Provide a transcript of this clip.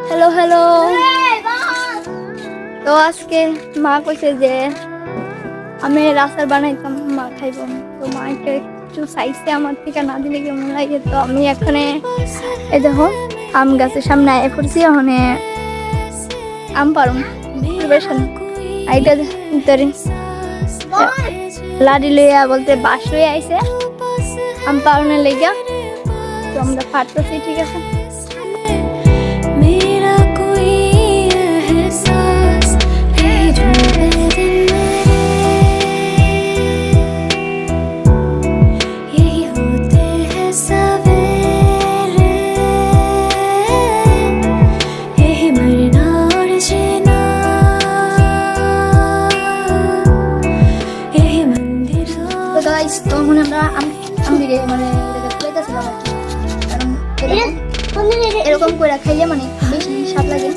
Hello hello. তো আজকে মা কইছে যে আমি রাস্তার বানাইতাম, মা খাইব। তো মা একটু চাইছে আমার থেকে, না দিলে কেমন লাগে। তো আমি এখানে এই দেখো আম গাছের সামনে আয় পড়ছি, ওখানে আম পারুম প্রিপারেশন আইটা ভিতরে লাড়ি লইয়া বলতে বাঁশ লইয়া আইছে আম পারনের লেগা। তো আমরা পারতেছি, ঠিক আছে। তখন আমরা মানে এরকম করে খাইলে মানে বেশি স্বাদ লাগে।